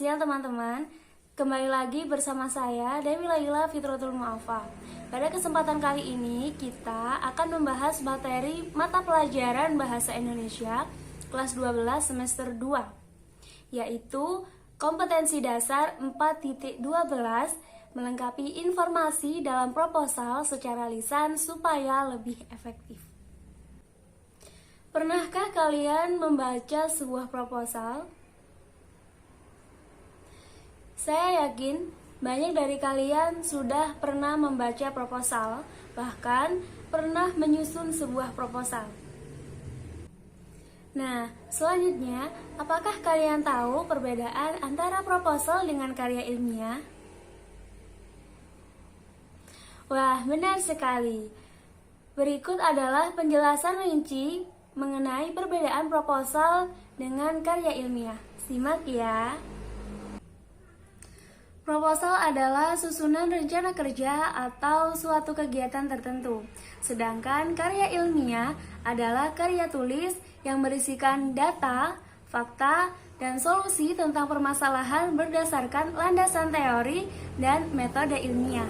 siang teman-teman. Kembali lagi bersama saya Dewi Laila Fitratul Mu'afa. Pada kesempatan kali ini kita akan membahas materi mata pelajaran Bahasa Indonesia kelas 12 semester 2, yaitu kompetensi dasar 4.12 melengkapi informasi dalam proposal secara lisan supaya lebih efektif. Pernahkah kalian membaca sebuah proposal? Saya yakin banyak dari kalian sudah pernah membaca proposal, bahkan pernah menyusun sebuah proposal. Nah, selanjutnya, apakah kalian tahu perbedaan antara proposal dengan karya ilmiah? Wah, benar sekali. Berikut adalah penjelasan rinci mengenai perbedaan proposal dengan karya ilmiah. Simak ya. Proposal adalah susunan rencana kerja atau suatu kegiatan tertentu. Sedangkan karya ilmiah adalah karya tulis yang berisikan data, fakta, dan solusi tentang permasalahan berdasarkan landasan teori dan metode ilmiah.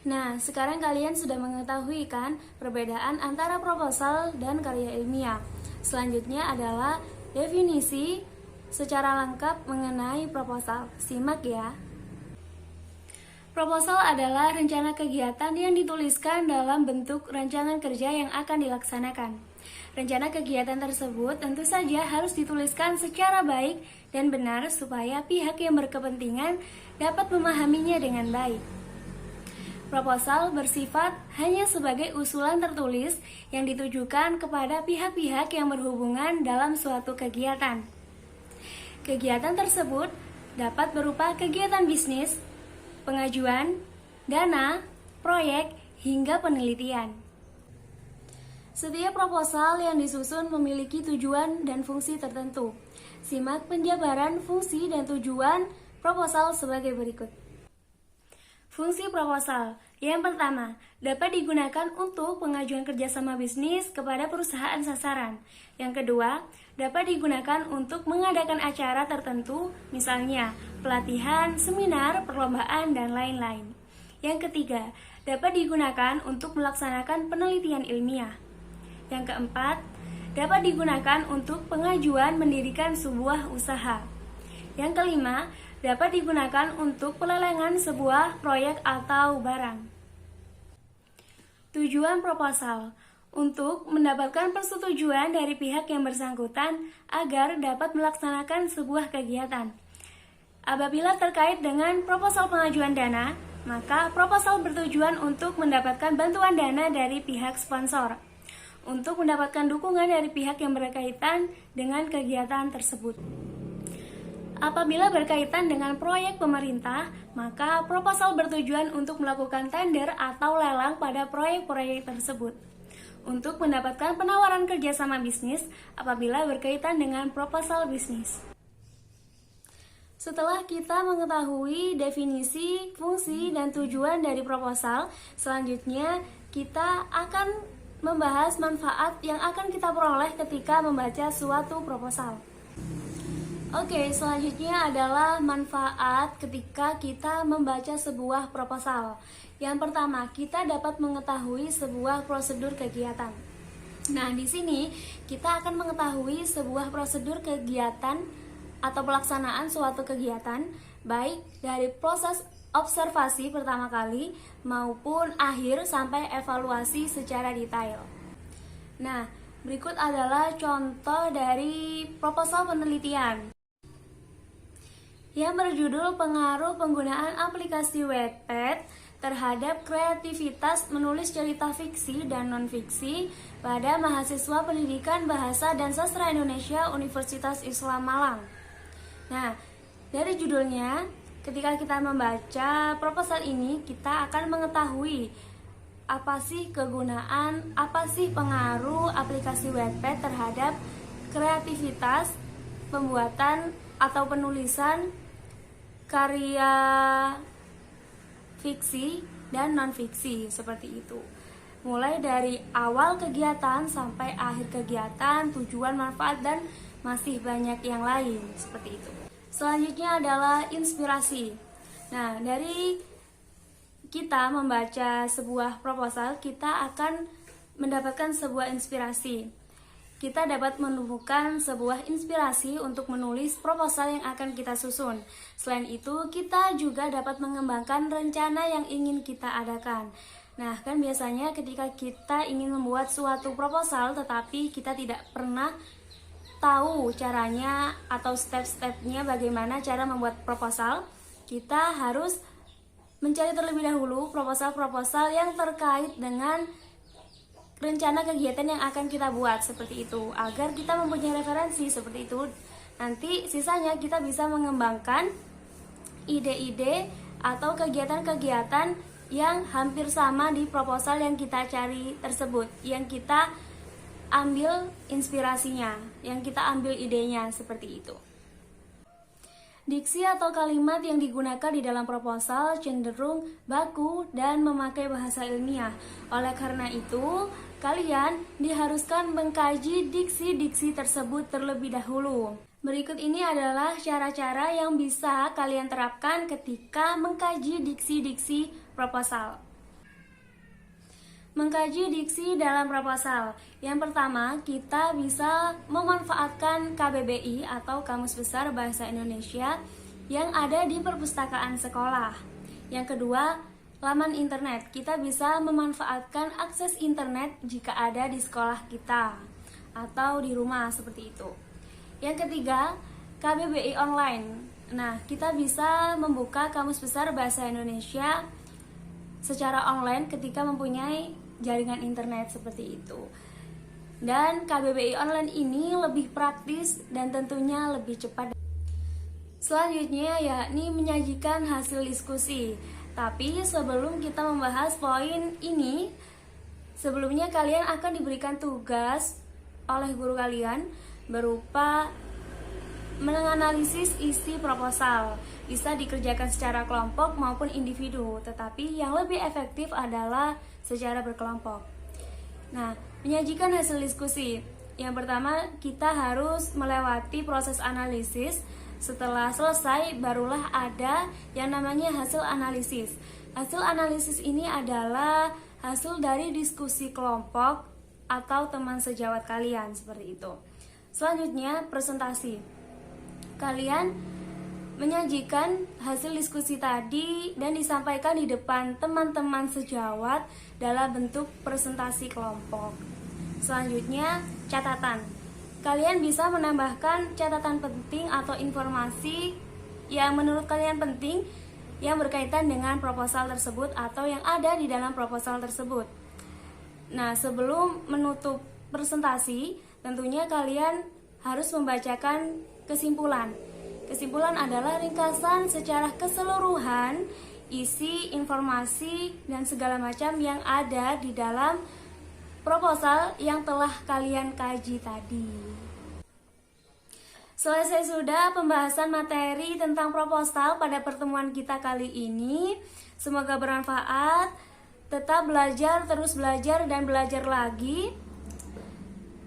Nah, sekarang kalian sudah mengetahui kan perbedaan antara proposal dan karya ilmiah. Selanjutnya adalah definisi secara lengkap mengenai proposal. Simak ya. Proposal adalah rencana kegiatan yang dituliskan dalam bentuk rancangan kerja yang akan dilaksanakan. Rencana kegiatan tersebut tentu saja harus dituliskan secara baik dan benar supaya pihak yang berkepentingan dapat memahaminya dengan baik. Proposal bersifat hanya sebagai usulan tertulis yang ditujukan kepada pihak-pihak yang berhubungan dalam suatu kegiatan. Kegiatan tersebut dapat berupa kegiatan bisnis, pengajuan, dana, proyek, hingga penelitian. Setiap proposal yang disusun memiliki tujuan dan fungsi tertentu. Simak penjabaran fungsi dan tujuan proposal sebagai berikut. Fungsi proposal. Yang pertama, dapat digunakan untuk pengajuan kerjasama bisnis kepada perusahaan sasaran. Yang kedua, dapat digunakan untuk mengadakan acara tertentu, misalnya pelatihan, seminar, perlombaan, dan lain-lain. Yang ketiga, dapat digunakan untuk melaksanakan penelitian ilmiah. Yang keempat, dapat digunakan untuk pengajuan mendirikan sebuah usaha. Yang kelima, dapat digunakan untuk pelelangan sebuah proyek atau barang. Tujuan proposal untuk mendapatkan persetujuan dari pihak yang bersangkutan agar dapat melaksanakan sebuah kegiatan. Apabila terkait dengan proposal pengajuan dana, maka proposal bertujuan untuk mendapatkan bantuan dana dari pihak sponsor, untuk mendapatkan dukungan dari pihak yang berkaitan dengan kegiatan tersebut. Apabila berkaitan dengan proyek pemerintah, maka proposal bertujuan untuk melakukan tender atau lelang pada proyek-proyek tersebut, untuk mendapatkan penawaran kerjasama bisnis apabila berkaitan dengan proposal bisnis. Setelah kita mengetahui definisi, fungsi, dan tujuan dari proposal, selanjutnya kita akan membahas manfaat yang akan kita peroleh ketika membaca suatu proposal. Oke, selanjutnya adalah manfaat ketika kita membaca sebuah proposal. Yang pertama, kita dapat mengetahui sebuah prosedur kegiatan. Nah, di sini kita akan mengetahui sebuah prosedur kegiatan atau pelaksanaan suatu kegiatan, baik dari proses observasi pertama kali maupun akhir sampai evaluasi secara detail. Nah, berikut adalah contoh dari proposal penelitian yang berjudul Pengaruh Penggunaan Aplikasi Wattpad terhadap kreativitas menulis cerita fiksi dan non-fiksi pada mahasiswa Pendidikan Bahasa dan Sastra Indonesia Universitas Islam Malang. Nah, dari judulnya, ketika kita membaca proposal ini, kita akan mengetahui apa sih kegunaan, apa sih pengaruh aplikasi Wattpad terhadap kreativitas pembuatan atau penulisan karya fiksi dan non-fiksi, seperti itu. Mulai dari awal kegiatan sampai akhir kegiatan, tujuan, manfaat, dan masih banyak yang lain, seperti itu. Selanjutnya adalah inspirasi. Nah, dari kita membaca sebuah proposal, kita akan mendapatkan sebuah inspirasi. Kita dapat menemukan sebuah inspirasi untuk menulis proposal yang akan kita susun. Selain itu, kita juga dapat mengembangkan rencana yang ingin kita adakan. Nah, kan biasanya ketika kita ingin membuat suatu proposal, tetapi kita tidak pernah tahu caranya atau step-stepnya bagaimana cara membuat proposal, kita harus mencari terlebih dahulu proposal-proposal yang terkait dengan rencana kegiatan yang akan kita buat seperti itu, agar kita mempunyai referensi seperti itu. Nanti sisanya kita bisa mengembangkan ide-ide atau kegiatan-kegiatan yang hampir sama di proposal yang kita cari tersebut, yang kita ambil inspirasinya, yang kita ambil idenya seperti itu. Diksi atau kalimat yang digunakan di dalam proposal cenderung baku dan memakai bahasa ilmiah. Oleh karena itu, kalian diharuskan mengkaji diksi-diksi tersebut terlebih dahulu. Berikut ini adalah cara-cara yang bisa kalian terapkan ketika mengkaji diksi-diksi proposal. Mengkaji diksi dalam proposal. Yang pertama, kita bisa memanfaatkan KBBI atau Kamus Besar Bahasa Indonesia yang ada di perpustakaan sekolah. Yang kedua, laman internet. Kita bisa memanfaatkan akses internet jika ada di sekolah kita atau di rumah seperti itu. Yang ketiga, KBBI online. Nah, kita bisa membuka Kamus Besar Bahasa Indonesia secara online ketika mempunyai jaringan internet seperti itu. Dan KBBI online ini lebih praktis dan tentunya lebih cepat. Selanjutnya yakni menyajikan hasil diskusi. Tapi sebelum kita membahas poin ini, sebelumnya kalian akan diberikan tugas oleh guru kalian berupa menganalisis isi proposal. Bisa dikerjakan secara kelompok maupun individu, tetapi yang lebih efektif adalah secara berkelompok. Nah, menyajikan hasil diskusi. Yang pertama, kita harus melewati proses analisis. Setelah selesai, barulah ada yang namanya hasil analisis. Hasil analisis ini adalah hasil dari diskusi kelompok atau teman sejawat kalian, seperti itu. Selanjutnya, presentasi. Kalian menyajikan hasil diskusi tadi dan disampaikan di depan teman-teman sejawat dalam bentuk presentasi kelompok. Selanjutnya, catatan. Kalian bisa menambahkan catatan penting atau informasi yang menurut kalian penting yang berkaitan dengan proposal tersebut atau yang ada di dalam proposal tersebut. Nah, sebelum menutup presentasi, tentunya kalian harus membacakan kesimpulan. Kesimpulan adalah ringkasan secara keseluruhan isi, informasi, dan segala macam yang ada di dalam proposal yang telah kalian kaji tadi. Selesai sudah pembahasan materi tentang proposal pada pertemuan kita kali ini. Semoga bermanfaat. Tetap belajar, terus belajar, dan belajar lagi.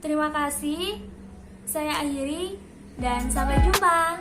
Terima kasih. Saya akhiri dan sampai jumpa.